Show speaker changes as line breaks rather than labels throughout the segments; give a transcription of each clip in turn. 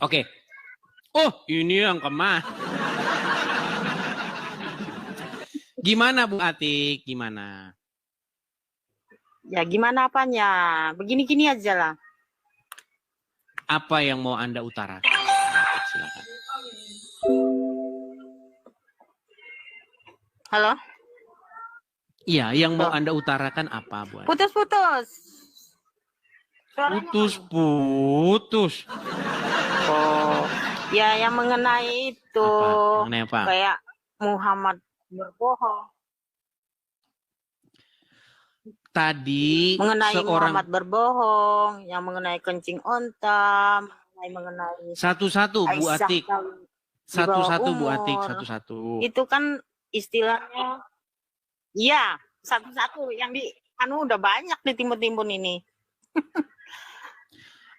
Oke. Oh, ini yang kemah. Gimana Bu Atik? Gimana?
Ya gimana apanya? Begini-gini aja lah.
Apa yang mau Anda utarakan? Silakan.
Halo?
Iya, yang mau Anda utarakan apa, Bu Atik?
Putus-putus.
Putus-putus.
Oh, ya yang mengenai itu.
Apa? Mengenai apa?
Kayak Muhammad berbohong.
Tadi
Mengenai
seorang
Muhammad berbohong, yang mengenai kencing onta, mengenai
satu-satu Bu
Aisyah
Atik.
di bawah
Satu-satu Bu
umur.
Atik, satu-satu.
Itu kan istilahnya, iya satu-satu yang di anu udah banyak di timbun-timbun ini.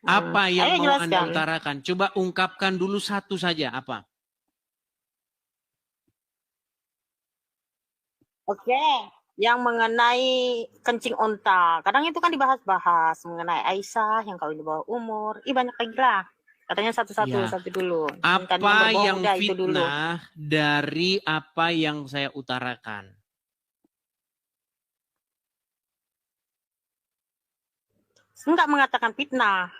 Apa yang
Ayo
mau
jelaskan.
Anda utarakan? Coba ungkapkan dulu satu saja, apa?
Oke, yang mengenai kencing onta. Kadang itu kan dibahas-bahas mengenai Aisyah yang kawin di bawah umur. Banyak lagi lah. Katanya satu-satu,
Ya.
satu dulu.
Apa yang
itu dulu.
fitnah dari apa yang saya utarakan?
Enggak mengatakan fitnah.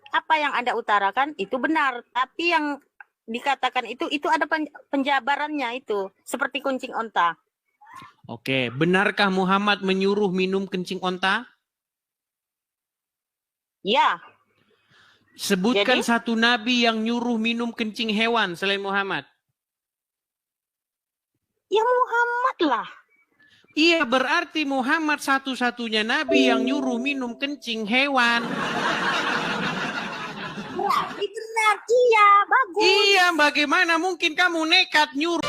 Apa yang Anda utarakan itu benar, tapi yang dikatakan itu ada penjabarannya itu, seperti kuncing onta.
Oke, benarkah Muhammad menyuruh minum kencing onta?
Ya.
Sebutkan satu nabi yang nyuruh minum kencing hewan selain Muhammad.
Ya Muhammad lah.
Iya, berarti Muhammad satu-satunya nabi yang nyuruh minum kencing hewan.
Berarti benar, iya, bagus.
Iya, bagaimana mungkin kamu nekat nyuruh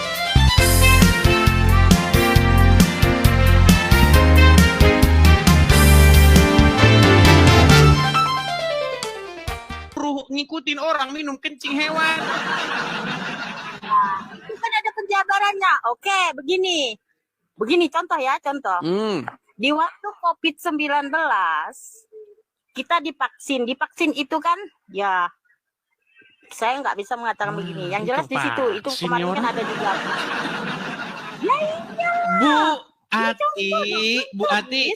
ngikutin orang minum kencing hewan?
Nah, itu kan ada penjabarannya. Oke, begini. Begini contoh ya, contoh. Di waktu COVID-19, kita divaksin. Divaksin itu kan, ya, saya nggak bisa mengatakan begini. Yang jelas di situ, itu kemarin kan ada juga. Ya, iya.
Bu Ati,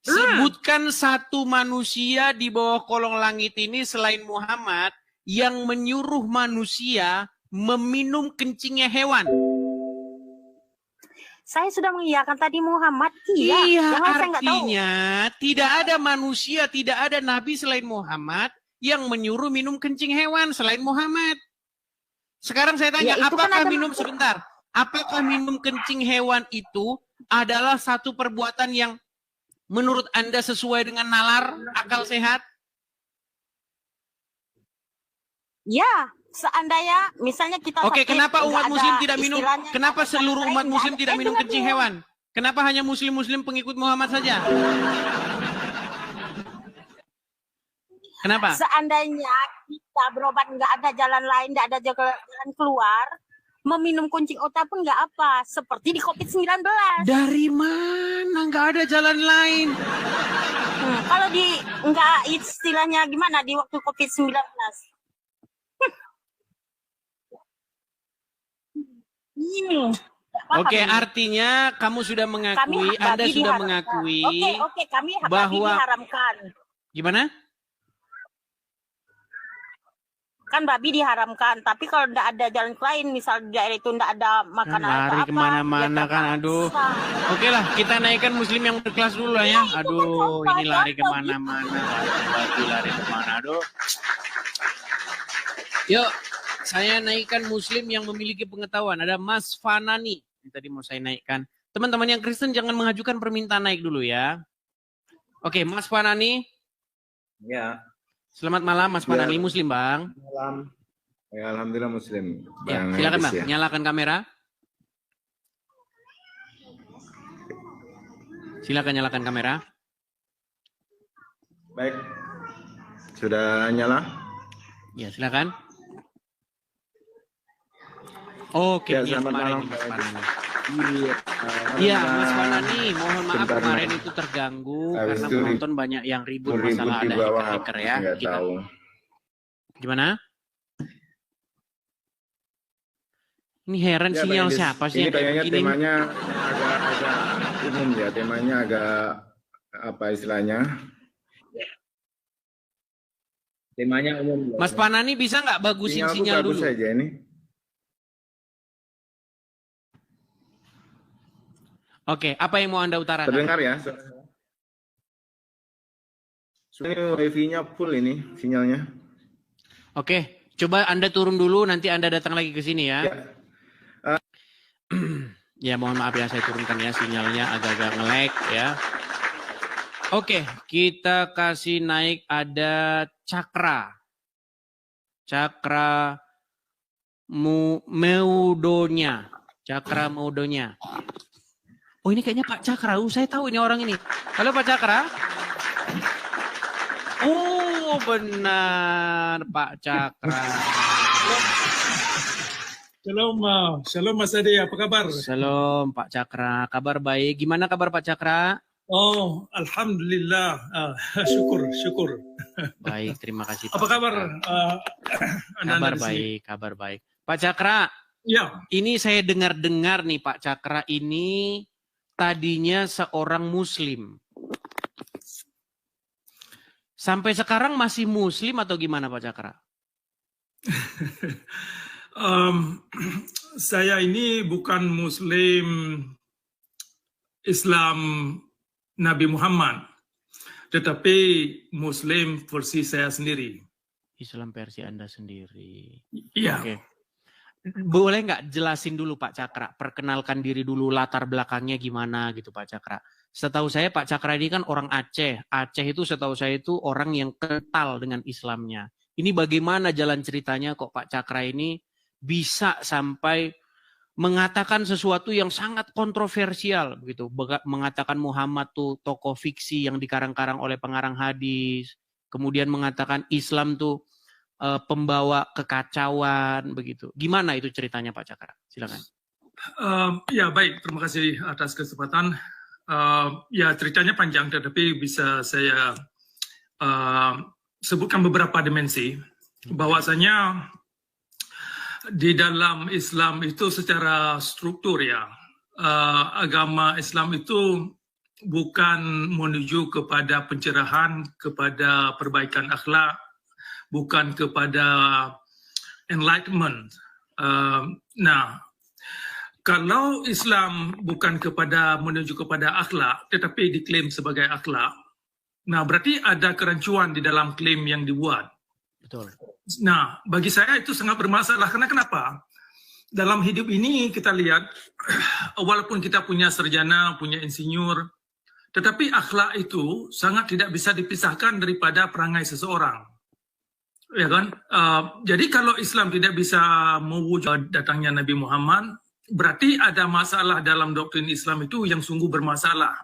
sebutkan satu manusia di bawah kolong langit ini selain Muhammad yang menyuruh manusia meminum kencingnya hewan.
Saya sudah mengiyakan tadi Muhammad.
Iya, artinya tidak ada manusia, tidak ada nabi selain Muhammad yang menyuruh minum kencing hewan selain Muhammad. Sekarang saya tanya,
ya,
apakah minum sebentar? Apakah minum kencing hewan itu adalah satu perbuatan yang menurut Anda sesuai dengan nalar, akal sehat?
Ya, seandainya misalnya kita
Oke, kenapa umat muslim tidak minum? Kenapa seluruh umat muslim tidak minum kencing hewan? Kenapa hanya muslim-muslim pengikut Muhammad saja? Kenapa?
Seandainya kita berobat nggak ada jalan lain, nggak ada jalan keluar, meminum kuncing onta pun nggak apa, seperti di COVID-19.
Dari mana nggak ada jalan lain?
Kalau di nggak istilahnya gimana di waktu COVID-19?
Oke, artinya kamu sudah mengakui, Anda sudah mengakui
kami
bahwa
diharamkan.
Gimana?
Kan babi diharamkan, tapi kalau tidak ada jalan lain, misal di daerah itu tidak ada makanan
lari kemana-mana kan, aduh. Oke lah, kita naikkan muslim yang berkelas dulu lah ya. Aduh, ini lari kemana-mana, lari kemana, aduh. Yuk, saya naikkan muslim yang memiliki pengetahuan. Ada Mas Fanani, ini tadi mau saya naikkan. Teman-teman yang Kristen jangan mengajukan permintaan naik dulu ya. Oke, Mas Fanani.
Ya.
Selamat malam Mas Fanani, muslim Bang.
Malam. Ya, alhamdulillah muslim.
Ya, silakan Bang, nyalakan kamera. Silakan nyalakan kamera.
Baik. Sudah nyala?
Ya, silakan. Oke,
ya, selamat malam
Mas Fanani. Iya, Mas Fanani, mohon maaf kemarin itu terganggu karena penonton banyak yang ribut masalah ada hacker ya. Gimana? Ini heran
Ya,
sinyal
Pak Idris.
siapa sih
Ini
yang kayak
kayaknya
begini?
temanya agak umum ya, temanya agak apa istilahnya? Temanya umum.
Mas Panani bisa nggak bagusin
Sinyalku
sinyal
bagus
dulu?
saja ini.
Oke, apa yang mau Anda utarakan?
Terdengar ya? Ini wifi-nya full ini sinyalnya.
Oke, coba Anda turun dulu, nanti Anda datang lagi ke sini ya.
Ya.
Ya, mohon maaf ya, saya turunkan ya, sinyalnya agak-agak nge-lag ya. Oke, kita kasih naik ada Cakra. Cakra Meudonya. Cakra Meudonya. Oh, ini kayaknya Pak Cakra. Saya tahu ini orang ini. Halo Pak Cakra. Oh, benar Pak Cakra.
Shalom Mas Ade, apa kabar?
Shalom Pak Cakra, kabar baik. Gimana kabar Pak Cakra?
Oh, alhamdulillah, syukur.
Baik, terima kasih.
Apa kabar?
Kabar baik, kabar baik. Pak Cakra,
ya.
Ini saya dengar-dengar nih Pak Cakra ini tadinya seorang Muslim. Sampai sekarang masih Muslim atau gimana Pak Cakra?
Saya ini bukan Muslim Islam Nabi Muhammad, tetapi Muslim versi saya sendiri.
Islam versi Anda sendiri.
Iya.
Oke. Boleh nggak jelasin dulu Pak Cakra, perkenalkan diri dulu, latar belakangnya gimana gitu Pak Cakra. Setahu saya Pak Cakra ini kan orang Aceh. Aceh itu setahu saya itu orang yang kental dengan Islamnya. Ini bagaimana jalan ceritanya kok Pak Cakra ini bisa sampai mengatakan sesuatu yang sangat kontroversial begitu, mengatakan Muhammad tuh tokoh fiksi yang dikarang-karang oleh pengarang hadis, kemudian mengatakan Islam tuh pembawa kekacauan begitu. Gimana itu ceritanya Pak Cakra? Silakan.
Ya baik, terima kasih atas kesempatan. Ya ceritanya panjang, tetapi bisa saya sebutkan beberapa dimensi. Bahwasanya di dalam Islam itu secara struktur ya, agama Islam itu bukan menuju kepada pencerahan, kepada perbaikan akhlak, bukan kepada enlightenment. Nah, kalau Islam bukan menuju kepada akhlak, tetapi diklaim sebagai akhlak, nah berarti ada kerancuan di dalam klaim yang dibuat.
Betul.
Nah, bagi saya itu sangat bermasalah. Karena kenapa? Dalam hidup ini kita lihat, walaupun kita punya sarjana, punya insinyur, tetapi akhlak itu sangat tidak bisa dipisahkan daripada perangai seseorang. Ya kan? Jadi kalau Islam tidak bisa mewujud datangnya Nabi Muhammad, berarti ada masalah dalam doktrin Islam itu yang sungguh bermasalah.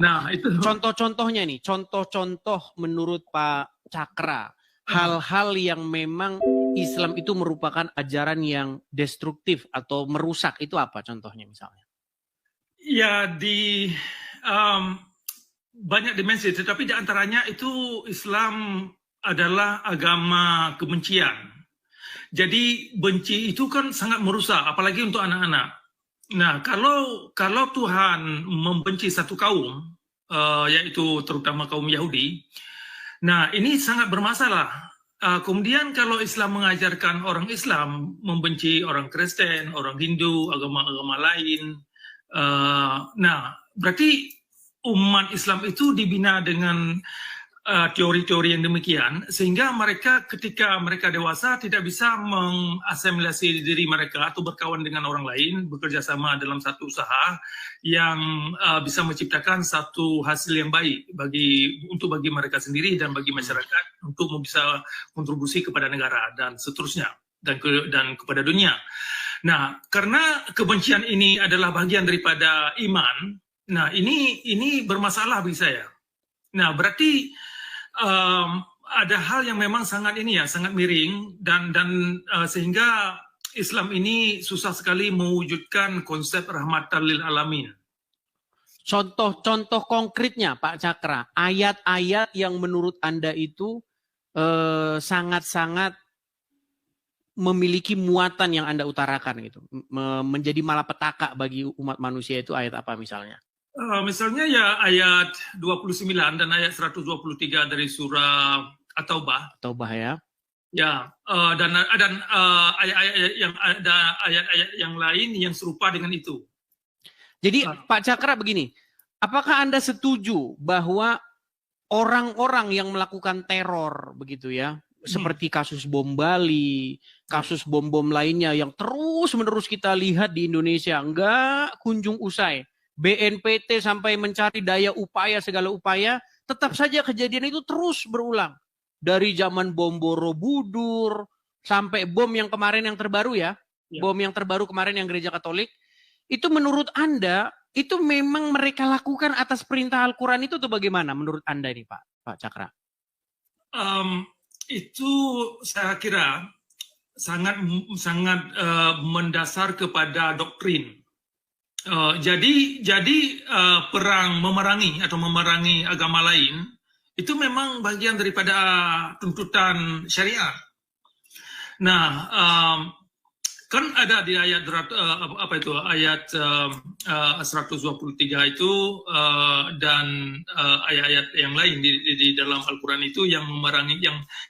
Nah, itu
contoh-contohnya nih, contoh-contoh menurut Pak Cakra, hal-hal yang memang Islam itu merupakan ajaran yang destruktif atau merusak, itu apa contohnya misalnya? Ya,
di banyak dimensi, tetapi di antaranya itu Islam adalah agama kebencian. Jadi benci itu kan sangat merusak, apalagi untuk anak-anak. Nah, kalau Tuhan membenci satu kaum, yaitu terutama kaum Yahudi, nah ini sangat bermasalah. Kemudian kalau Islam mengajarkan orang Islam membenci orang Kristen, orang Hindu, agama-agama lain, nah berarti umat Islam itu dibina dengan teori-teori yang demikian, sehingga mereka ketika mereka dewasa tidak bisa mengasimilasi diri mereka atau berkawan dengan orang lain, bekerja sama dalam satu usaha yang bisa menciptakan satu hasil yang baik bagi mereka sendiri dan bagi masyarakat, untuk bisa kontribusi kepada negara dan seterusnya, dan kepada dunia. Nah, karena kebencian ini adalah bagian daripada iman, nah ini bermasalah bagi saya. Nah, berarti ada hal yang memang sangat miring dan sehingga Islam ini susah sekali mewujudkan konsep rahmatan lil alamin.
Contoh-contoh konkretnya Pak Cakra, ayat-ayat yang menurut Anda itu sangat-sangat memiliki muatan yang Anda utarakan gitu, menjadi malapetaka bagi umat manusia, itu ayat apa misalnya?
Misalnya ya ayat 29 dan ayat 123 dari surah At-Taubah.
Taubah ya.
Ya, dan ayat-ayat yang ada ayat-ayat yang lain yang serupa dengan itu.
Jadi Pak Cakra begini, apakah Anda setuju bahwa orang-orang yang melakukan teror begitu ya, seperti kasus bom Bali, kasus bom-bom lainnya yang terus-menerus kita lihat di Indonesia, nggak kunjung usai. BNPT sampai mencari daya upaya, segala upaya, tetap saja kejadian itu terus berulang. Dari zaman bom Borobudur, sampai bom yang kemarin yang terbaru ya, bom yang terbaru kemarin yang gereja Katolik, itu menurut Anda, itu memang mereka lakukan atas perintah Al-Quran itu atau bagaimana menurut Anda ini Pak Cakra?
Itu saya kira sangat mendasar kepada doktrin. Jadi perang memerangi agama lain itu memang bagian daripada tuntutan syariat. Nah, kan ada di ayat ayat 123 itu dan ayat-ayat yang lain di dalam Al-Quran itu yang memerangi,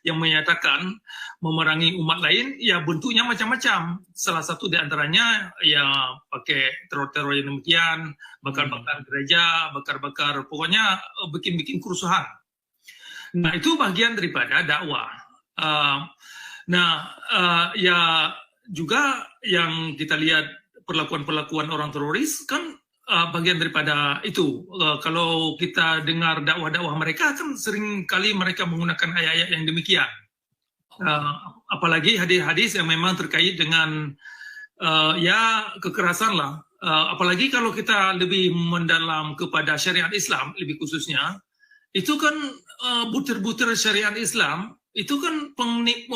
yang menyatakan memerangi umat lain, ya bentuknya macam-macam. Salah satu di antaranya ya pakai teror-teror yang demikian, bakar-bakar gereja, bakar-bakar, pokoknya bikin-bikin kerusuhan. Nah, itu bagian daripada dakwah. Ya juga yang kita lihat perlakuan-perlakuan orang teroris kan bagian daripada itu. Kalau kita dengar dakwah-dakwah mereka kan sering kali mereka menggunakan ayat-ayat yang demikian. Apalagi hadis-hadis yang memang terkait dengan ya kekerasan lah. Apalagi kalau kita lebih mendalam kepada syariat Islam lebih khususnya, itu kan butir-butir syariat Islam itu kan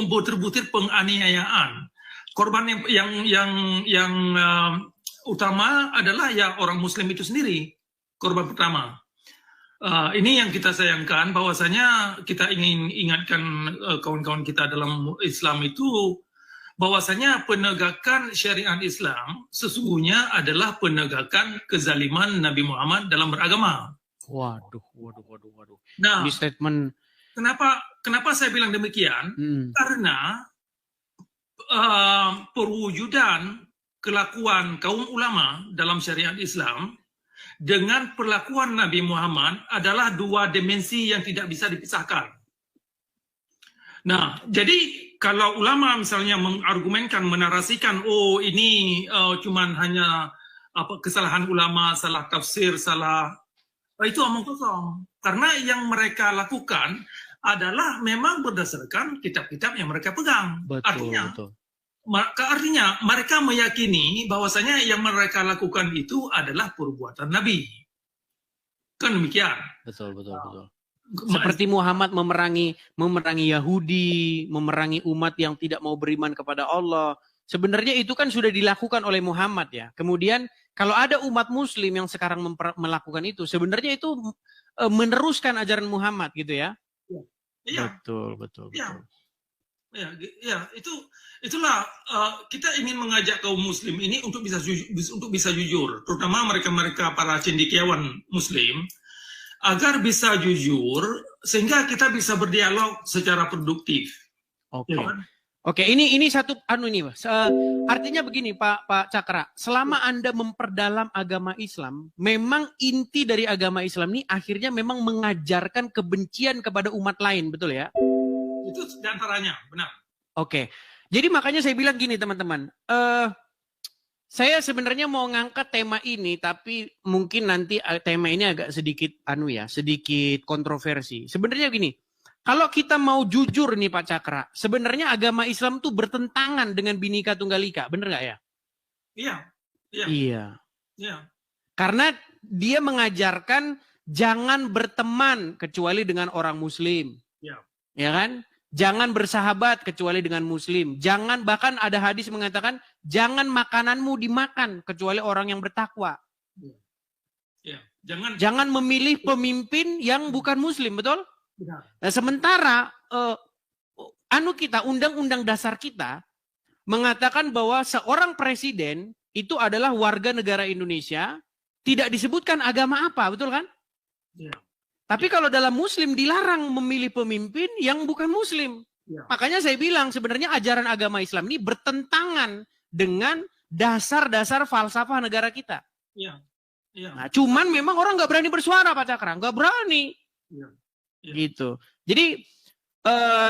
butir-butir penganiayaan. Korban yang utama adalah ya orang Muslim itu sendiri, korban pertama. Ini yang kita sayangkan, bahwasanya kita ingin ingatkan kawan-kawan kita dalam Islam itu, bahwasanya penegakan syariat Islam sesungguhnya adalah penegakan kezaliman Nabi Muhammad dalam beragama.
Waduh.
Nah,
ini statement.
Kenapa saya bilang demikian? Karena perwujudan kelakuan kaum ulama dalam syariat Islam dengan perlakuan Nabi Muhammad adalah dua dimensi yang tidak bisa dipisahkan. Nah, jadi kalau ulama misalnya mengargumenkan, menarasikan, oh ini cuman hanya kesalahan ulama, salah tafsir, salah, itu omong kosong. Karena yang mereka lakukan adalah memang berdasarkan kitab-kitab yang mereka pegang. Betul. Artinya mereka meyakini bahwasanya yang mereka lakukan itu adalah perbuatan Nabi. Kan demikian. Betul.
Seperti Muhammad memerangi Yahudi, memerangi umat yang tidak mau beriman kepada Allah. Sebenarnya itu kan sudah dilakukan oleh Muhammad ya. Kemudian kalau ada umat Muslim yang sekarang melakukan itu, sebenarnya itu meneruskan ajaran Muhammad gitu ya.
Iya.
Betul.
Ya, itulah kita ingin mengajak kaum Muslim ini untuk bisa jujur, terutama mereka para cendekiawan Muslim, agar bisa jujur sehingga kita bisa berdialog secara produktif.
Oke. Oke, ini satu artinya begini Pak Cakra, selama Anda memperdalam agama Islam, memang inti dari agama Islam ini akhirnya memang mengajarkan kebencian kepada umat lain, betul ya?
Itu diantaranya, benar.
Oke, jadi makanya saya bilang gini teman-teman, saya sebenarnya mau ngangkat tema ini, tapi mungkin nanti tema ini agak sedikit sedikit kontroversi. Sebenarnya gini, kalau kita mau jujur nih Pak Cakra, sebenarnya agama Islam tuh bertentangan dengan Bhinneka Tunggal Ika, bener nggak ya? Iya. Karena dia mengajarkan jangan berteman kecuali dengan orang Muslim, ya kan? Jangan bersahabat kecuali dengan Muslim. Jangan, bahkan ada hadis mengatakan jangan makananmu dimakan kecuali orang yang bertakwa. Jangan memilih pemimpin yang bukan Muslim, betul? Nah, sementara undang-undang dasar kita mengatakan bahwa seorang presiden itu adalah warga negara Indonesia, tidak disebutkan agama apa, betul kan?
Ya.
Tapi kalau dalam Muslim dilarang memilih pemimpin yang bukan Muslim.
Ya.
Makanya saya bilang sebenarnya ajaran agama Islam ini bertentangan dengan dasar-dasar falsafah negara kita.
Ya. Ya.
Nah, cuman memang orang nggak berani bersuara, Pak Cakra, nggak berani.
Ya. Ya.
Gitu. Jadi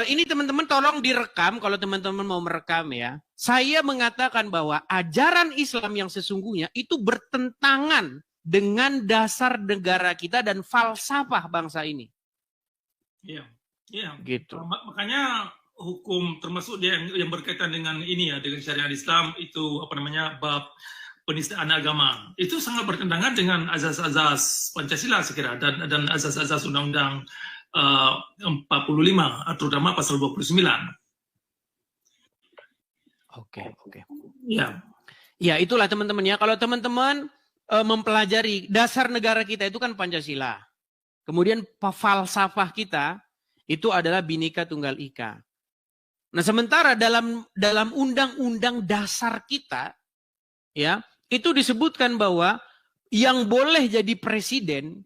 ini teman-teman tolong direkam kalau teman-teman mau merekam ya. Saya mengatakan bahwa ajaran Islam yang sesungguhnya itu bertentangan dengan dasar negara kita dan falsafah bangsa ini.
Iya, iya.
Gitu.
Makanya hukum termasuk dia yang berkaitan dengan ini ya, dengan syariat Islam itu apa namanya bab penistaan agama itu sangat bertentangan dengan azas-azas Pancasila sekira dan azas-azas Undang-Undang 45 terutama pasal 29.
Oke.
Ya.
Ya itulah teman-teman ya. Kalau teman-teman mempelajari dasar negara kita itu kan Pancasila. Kemudian falsafah kita itu adalah Bhinneka Tunggal Ika. Nah, sementara dalam undang-undang dasar kita ya, itu disebutkan bahwa yang boleh jadi presiden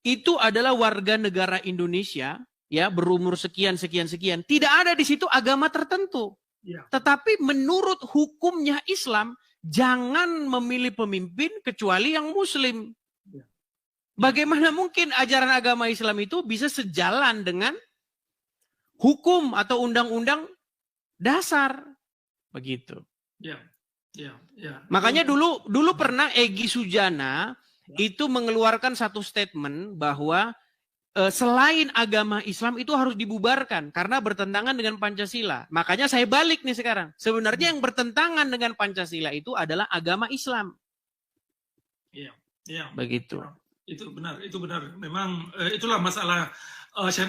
itu adalah warga negara Indonesia ya, berumur sekian. Tidak ada di situ agama tertentu.
Ya.
Tetapi menurut hukumnya Islam jangan memilih pemimpin kecuali yang Muslim. Bagaimana mungkin ajaran agama Islam itu bisa sejalan dengan hukum atau undang-undang dasar? Begitu.
Ya.
Makanya dulu pernah Egy Sujana itu mengeluarkan satu statement bahwa selain agama Islam itu harus dibubarkan karena bertentangan dengan Pancasila. Makanya saya balik nih sekarang. Sebenarnya yang bertentangan dengan Pancasila itu adalah agama Islam.
Iya.
Begitu.
Itu benar. Memang itulah masalah.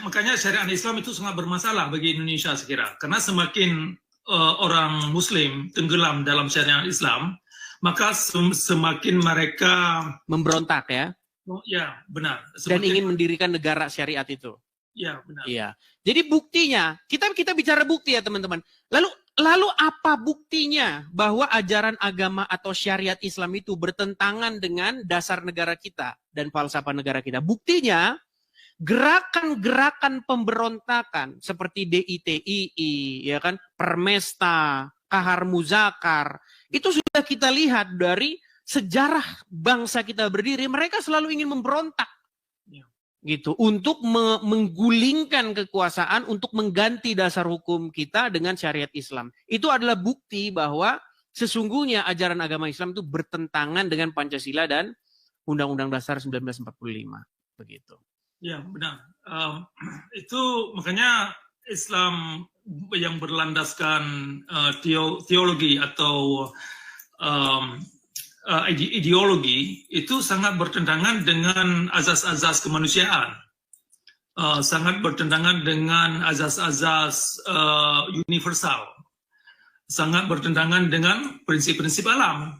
Makanya syariat Islam itu sangat bermasalah bagi Indonesia sekira. Karena semakin orang Muslim tenggelam dalam syariat Islam, maka semakin mereka
memberontak ya.
Ya, benar.
Dan ingin mendirikan negara syariat itu.
Ya, benar.
Iya. Jadi buktinya, kita bicara bukti ya teman-teman. Lalu apa buktinya bahwa ajaran agama atau syariat Islam itu bertentangan dengan dasar negara kita dan falsafah negara kita? Buktinya gerakan-gerakan pemberontakan seperti DITII, ya kan, Permesta, Kahar Muzakar, itu sudah kita lihat dari sejarah bangsa kita berdiri, mereka selalu ingin memberontak, gitu, untuk menggulingkan kekuasaan, untuk mengganti dasar hukum kita dengan syariat Islam. Itu adalah bukti bahwa sesungguhnya ajaran agama Islam itu bertentangan dengan Pancasila dan Undang-Undang Dasar 1945, begitu.
Ya, benar. Itu makanya Islam yang berlandaskan teologi atau ideologi itu sangat bertentangan dengan azas-azas kemanusiaan, sangat bertentangan dengan azas-azas universal, sangat bertentangan dengan prinsip-prinsip alam.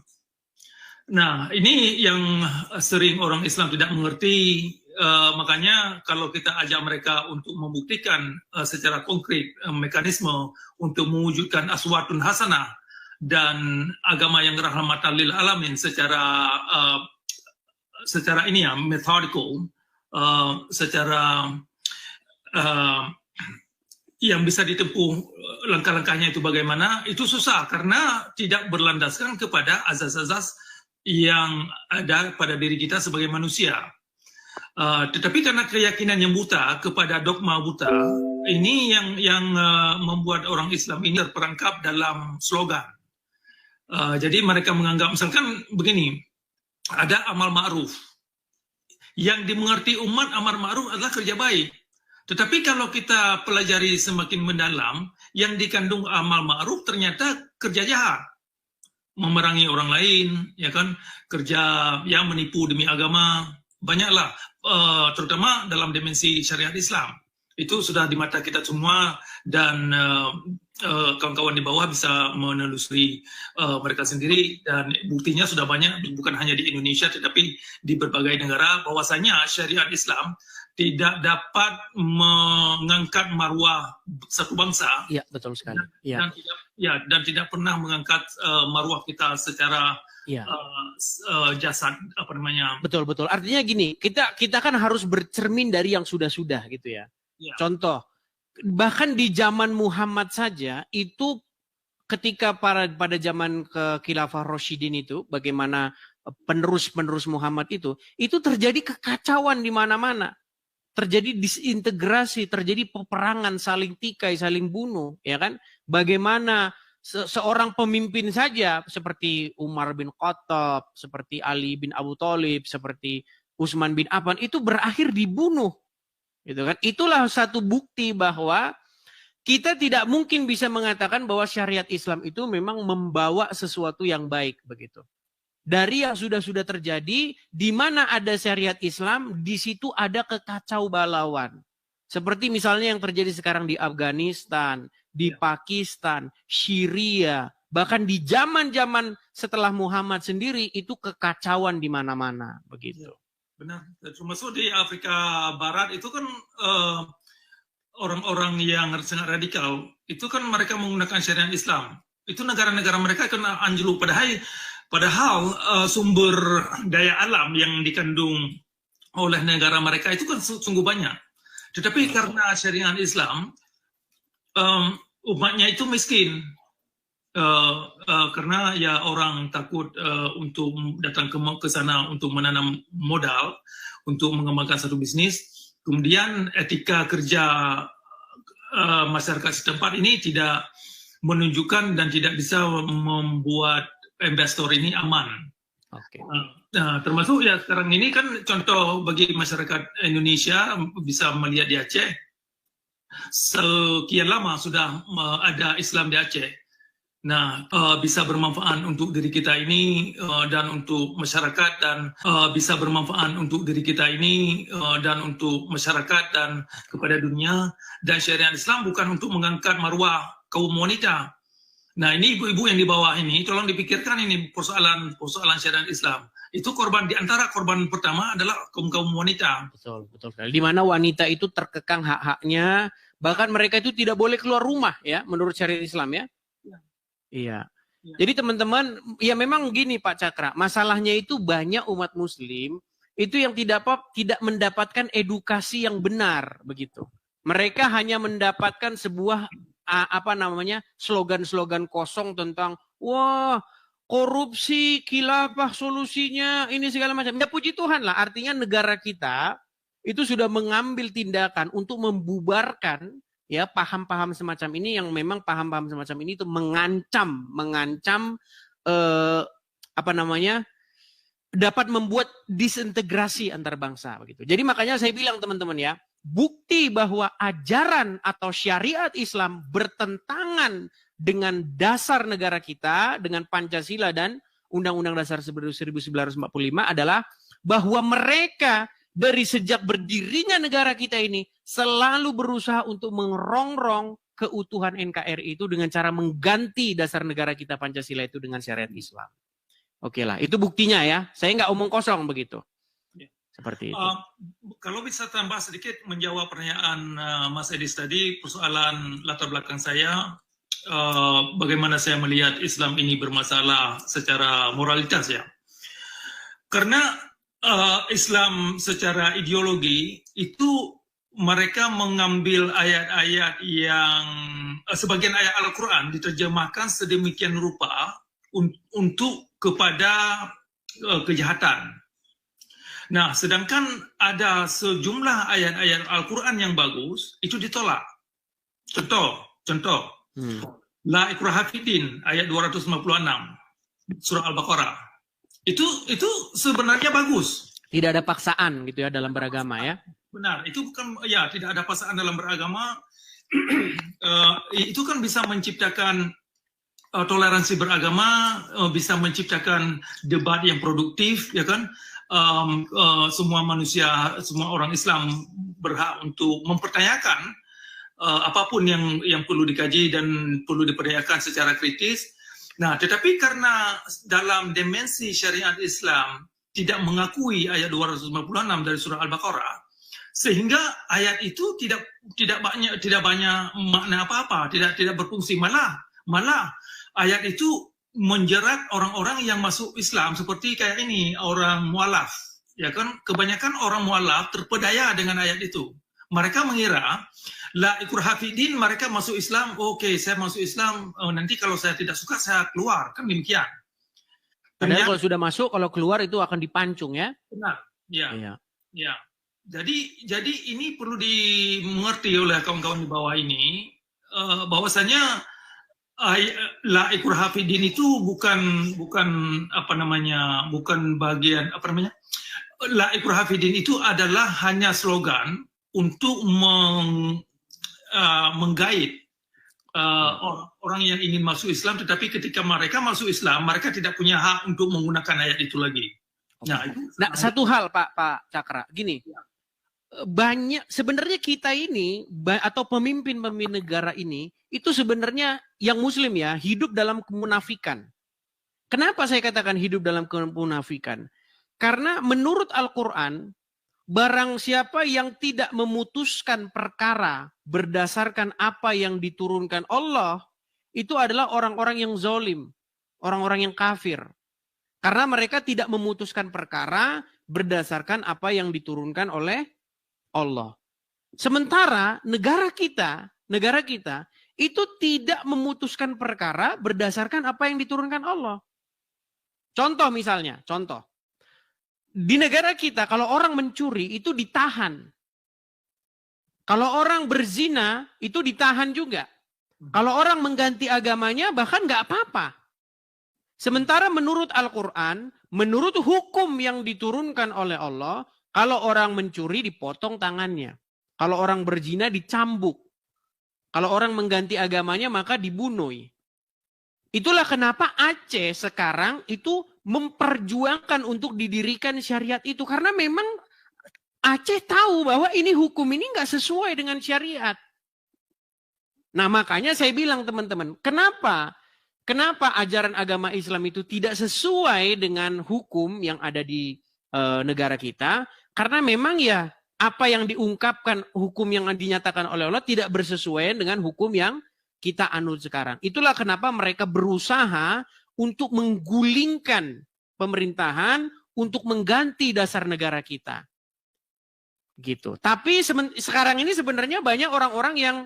Nah, ini yang sering orang Islam tidak mengerti. Makanya kalau kita ajak mereka untuk membuktikan secara konkret mekanisme untuk mewujudkan aswatun hasanah dan agama yang rahmatan lil alamin secara ini ya, methodical, secara yang bisa ditempuh langkah-langkahnya itu bagaimana, itu susah karena tidak berlandaskan kepada azas-azas yang ada pada diri kita sebagai manusia. Tetapi karena keyakinan yang buta kepada dogma buta, ini yang membuat orang Islam ini terperangkap dalam slogan. Jadi mereka menganggap, misalkan begini, ada amal ma'ruf. Yang dimengerti umat amal ma'ruf adalah kerja baik. Tetapi kalau kita pelajari semakin mendalam, yang dikandung amal ma'ruf ternyata kerja jahat. Memerangi orang lain, ya kan, kerja yang menipu demi agama, banyaklah, terutama dalam dimensi syariat Islam. Itu sudah di mata kita semua dan kawan-kawan di bawah bisa menelusuri mereka sendiri, dan buktinya sudah banyak, bukan hanya di Indonesia tetapi di berbagai negara, bahwasanya syariat Islam tidak dapat mengangkat marwah satu bangsa.
Iya, betul sekali.
Dan tidak pernah mengangkat marwah kita secara jasad, apa namanya.
Betul. Artinya gini, kita kan harus bercermin dari yang sudah-sudah gitu ya. Contoh, bahkan di zaman Muhammad saja itu ketika pada zaman Khilafah Rasyidin itu, bagaimana penerus Muhammad itu terjadi kekacauan di mana-mana. Terjadi disintegrasi, terjadi peperangan, saling tikai, saling bunuh, ya kan? Bagaimana seorang pemimpin saja seperti Umar bin Khattab, seperti Ali bin Abu Thalib, seperti Utsman bin Affan itu berakhir dibunuh. Gitu kan? Itulah satu bukti bahwa kita tidak mungkin bisa mengatakan bahwa syariat Islam itu memang membawa sesuatu yang baik begitu. Dari yang sudah terjadi, di mana ada syariat Islam, di situ ada kekacau balauan. Seperti misalnya yang terjadi sekarang di Afghanistan, di Pakistan, Syria, bahkan di zaman-zaman setelah Muhammad sendiri itu kekacauan di mana-mana begitu.
Benar. Termasuk di Afrika Barat itu kan orang-orang yang sangat radikal, itu kan mereka menggunakan syariat Islam. Itu negara-negara mereka kena anjlok, padahal sumber daya alam yang dikandung oleh negara mereka itu kan sungguh banyak. Tetapi karena syariat Islam, umatnya itu miskin. Karena ya orang takut untuk datang ke sana untuk menanam modal, untuk mengembangkan satu bisnis. Kemudian etika kerja masyarakat setempat ini tidak menunjukkan dan tidak bisa membuat investor ini aman. Nah, termasuk ya sekarang ini kan contoh bagi masyarakat Indonesia bisa melihat di Aceh. Sekian lama sudah ada Islam di Aceh. Nah, bisa bermanfaat untuk diri kita ini dan untuk masyarakat, dan bisa bermanfaat untuk diri kita ini dan untuk masyarakat dan kepada dunia. Dan syariat Islam bukan untuk mengangkat marwah kaum wanita. Nah, ini ibu-ibu yang di bawah ini, tolong dipikirkan ini persoalan syariat Islam. Itu korban, di antara korban pertama adalah kaum wanita.
Betul sekali. Di mana wanita itu terkekang hak-haknya, bahkan mereka itu tidak boleh keluar rumah ya, menurut syariat Islam ya. Iya. Jadi teman-teman, ya memang gini Pak Cakra, masalahnya itu banyak umat Muslim itu yang tidak mendapatkan edukasi yang benar begitu. Mereka hanya mendapatkan sebuah slogan-slogan kosong tentang wah korupsi, khilafah solusinya, ini segala macam. Ya puji Tuhan lah, artinya negara kita itu sudah mengambil tindakan untuk membubarkan ya paham-paham semacam ini, yang memang paham-paham semacam ini itu mengancam dapat membuat disintegrasi antar bangsa begitu. Jadi makanya saya bilang teman-teman ya, bukti bahwa ajaran atau syariat Islam bertentangan dengan dasar negara kita, dengan Pancasila dan Undang-Undang Dasar 1945 adalah bahwa mereka dari sejak berdirinya negara kita ini selalu berusaha untuk mengerongrong keutuhan NKRI itu dengan cara mengganti dasar negara kita Pancasila itu dengan syariat Islam. Oke lah, itu buktinya ya. Saya nggak omong kosong begitu. Seperti itu.
Kalau bisa tambah sedikit menjawab pertanyaan Mas Edis tadi, persoalan latar belakang saya, bagaimana saya melihat Islam ini bermasalah secara moralitas ya. Karena Islam secara ideologi itu mereka mengambil ayat-ayat yang sebagian ayat Al-Quran diterjemahkan sedemikian rupa untuk kepada kejahatan. Nah, sedangkan ada sejumlah ayat-ayat Al-Quran yang bagus, itu ditolak. Contoh. La ikraha fiddin, ayat 256, surah Al-Baqarah. Itu sebenarnya bagus.
Tidak ada paksaan gitu ya dalam beragama ya.
Benar, itu bukan, ya tidak ada paksaan dalam beragama. Itu kan bisa menciptakan toleransi beragama, bisa menciptakan debat yang produktif, ya kan? Semua manusia, semua orang Islam berhak untuk mempertanyakan apapun yang perlu dikaji dan perlu dipertanyakan secara kritis. Nah, tetapi karena dalam dimensi syariat Islam tidak mengakui ayat 256 dari surah Al-Baqarah, sehingga ayat itu tidak banyak makna apa-apa, tidak berfungsi, malah ayat itu menjerat orang-orang yang masuk Islam seperti kayak ini, orang mualaf, ya kan? Kebanyakan orang mualaf terpedaya dengan ayat itu. Mereka mengira la ikraha fiddin, mereka masuk Islam, oke, saya masuk Islam, nanti kalau saya tidak suka saya keluar, kan demikian.
Padahal kalau sudah masuk, kalau keluar itu akan dipancung, ya?
Benar, ya. Jadi ini perlu dimengerti oleh kawan-kawan di bawah ini, bahwasanya la ikraha fiddin itu bukan bagian la ikraha fiddin itu adalah hanya slogan untuk menggait orang yang ingin masuk Islam, tetapi ketika mereka masuk Islam, mereka tidak punya hak untuk menggunakan ayat itu lagi.
Nah, satu hal Pak Cakra, gini, banyak sebenarnya kita ini atau pemimpin negara ini itu sebenarnya yang Muslim ya hidup dalam kemunafikan. Kenapa saya katakan hidup dalam kemunafikan? Karena menurut Al-Quran, barang siapa yang tidak memutuskan perkara berdasarkan apa yang diturunkan Allah, itu adalah orang-orang yang zalim, orang-orang yang kafir. Karena mereka tidak memutuskan perkara berdasarkan apa yang diturunkan oleh Allah. Sementara negara kita itu tidak memutuskan perkara berdasarkan apa yang diturunkan Allah. Contoh misalnya, di negara kita kalau orang mencuri itu ditahan. Kalau orang berzina itu ditahan juga. Kalau orang mengganti agamanya bahkan nggak apa-apa. Sementara menurut Al-Quran, menurut hukum yang diturunkan oleh Allah, kalau orang mencuri dipotong tangannya. Kalau orang berzina dicambuk. Kalau orang mengganti agamanya maka dibunuh. Itulah kenapa Aceh sekarang itu memperjuangkan untuk didirikan syariat itu. Karena memang Aceh tahu bahwa ini hukum ini nggak sesuai dengan syariat. Nah makanya saya bilang teman-teman, kenapa ajaran agama Islam itu tidak sesuai dengan hukum yang ada di negara kita? Karena memang ya apa yang diungkapkan hukum yang dinyatakan oleh Allah tidak bersesuaian dengan hukum yang kita anut sekarang. Itulah kenapa mereka berusaha untuk menggulingkan pemerintahan untuk mengganti dasar negara kita. Gitu. Tapi sekarang ini sebenarnya banyak orang-orang yang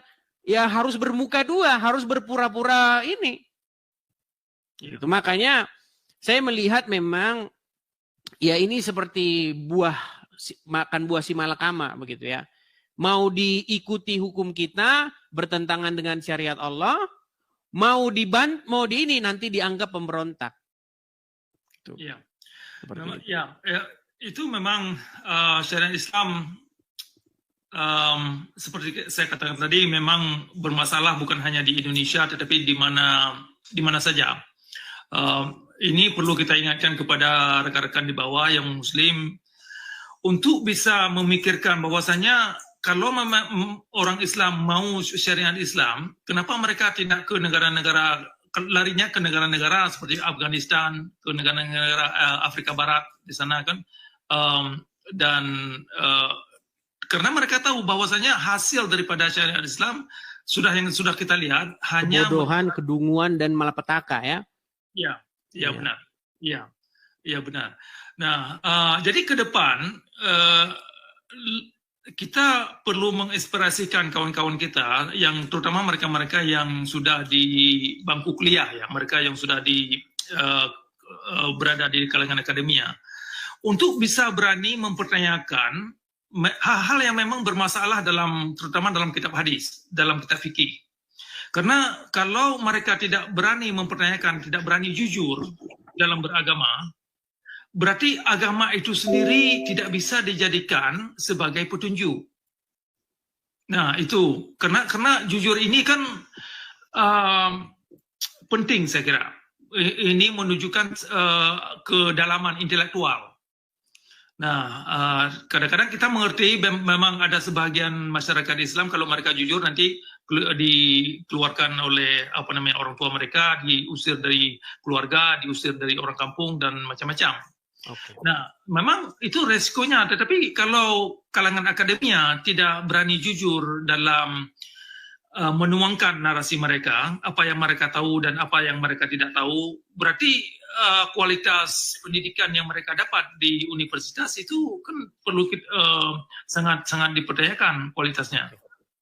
ya harus bermuka dua, harus berpura-pura ini. Gitu. Makanya saya melihat memang ya ini seperti makan buah si malakama begitu ya. Mau diikuti hukum kita bertentangan dengan syariat Allah, mau di ini nanti dianggap pemberontak. Gitu.
Ya. Itu memang syariat Islam seperti saya katakan tadi memang bermasalah bukan hanya di Indonesia tetapi di mana saja. Ini perlu kita ingatkan kepada rekan-rekan di bawah yang Muslim untuk bisa memikirkan bahwasanya kalau orang Islam mau syariat Islam, kenapa mereka tidak ke negara-negara, larinya ke negara-negara seperti Afghanistan, ke negara-negara Afrika Barat di sana kan, dan karena mereka tahu bahwasanya hasil daripada syariat Islam yang sudah kita lihat hanya
kebodohan, kedunguan dan malapetaka ya.
Ya benar. Ya benar. Nah, jadi ke depan kita perlu menginspirasikan kawan-kawan kita yang terutama mereka-mereka yang sudah di bangku kuliah ya, mereka yang sudah berada di kalangan akademia untuk bisa berani mempertanyakan hal-hal yang memang bermasalah terutama dalam kitab hadis, dalam kitab fikih. Karena kalau mereka tidak berani mempertanyakan, tidak berani jujur dalam beragama, berarti agama itu sendiri tidak bisa dijadikan sebagai petunjuk. Nah itu, karena jujur ini kan penting saya kira. Ini menunjukkan kedalaman intelektual. Nah, kadang-kadang kita mengerti memang ada sebagian masyarakat Islam kalau mereka jujur nanti dikeluarkan oleh orang tua mereka, diusir dari keluarga, diusir dari orang kampung dan macam-macam.
Okay.
Nah, memang itu resikonya. Tetapi kalau kalangan akademia tidak berani jujur dalam menuangkan narasi mereka, apa yang mereka tahu dan apa yang mereka tidak tahu, berarti kualitas pendidikan yang mereka dapat di universitas itu kan perlu sangat dipertanyakan kualitasnya,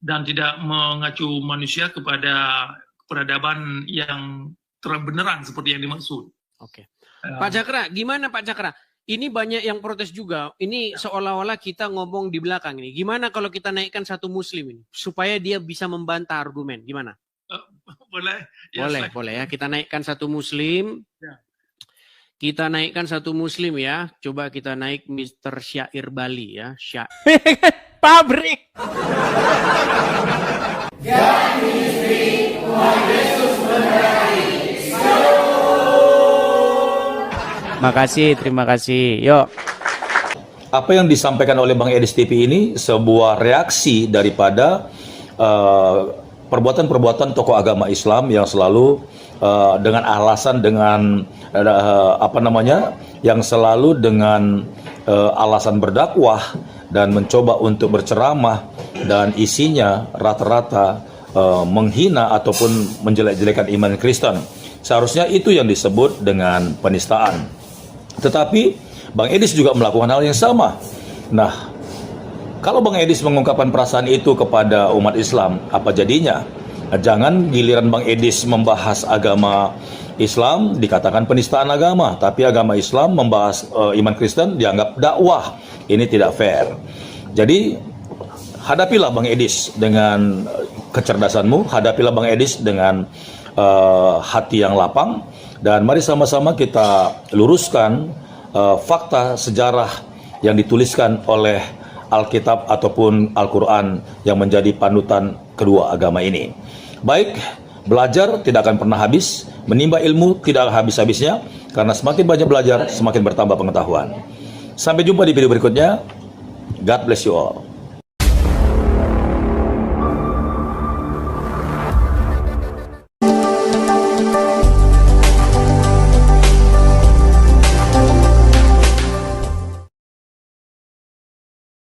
dan tidak mengacu manusia kepada peradaban yang terang benerang seperti yang dimaksud.
Oke. Pak Cakra, gimana Pak Cakra? Ini banyak yang protes juga. Ini seolah-olah kita ngomong di belakang ini. Gimana kalau kita naikkan satu muslim ini supaya dia bisa membantah argumen? Gimana?
Boleh.
Boleh ya. Kita naikkan satu muslim.
Ya.
Kita naikkan satu muslim ya. Coba kita naik Mr. Syair Bali ya. Pabrik. Terima kasih. Yuk.
Apa yang disampaikan oleh Bang Edis TV ini sebuah reaksi daripada perbuatan-perbuatan tokoh agama Islam yang selalu dengan alasan yang selalu dengan alasan berdakwah dan mencoba untuk berceramah, dan isinya rata-rata menghina ataupun menjelek-jelekan iman Kristen. Seharusnya itu yang disebut dengan penistaan. Tetapi Bang Edis juga melakukan hal yang sama. Nah, kalau Bang Edis mengungkapkan perasaan itu kepada umat Islam, apa jadinya? Jangan giliran Bang Edis membahas agama Islam dikatakan penistaan agama, tapi agama Islam membahas iman Kristen dianggap dakwah. Ini tidak fair. Jadi hadapilah Bang Edis dengan kecerdasanmu, hadapilah Bang Edis dengan hati yang lapang, dan mari sama-sama kita luruskan fakta sejarah yang dituliskan oleh Alkitab ataupun Al-Quran yang menjadi panutan kedua agama ini. Baik, belajar tidak akan pernah habis, menimba ilmu tidak habis-habisnya, karena semakin banyak belajar, semakin bertambah pengetahuan. Sampai jumpa di video berikutnya. God bless you all.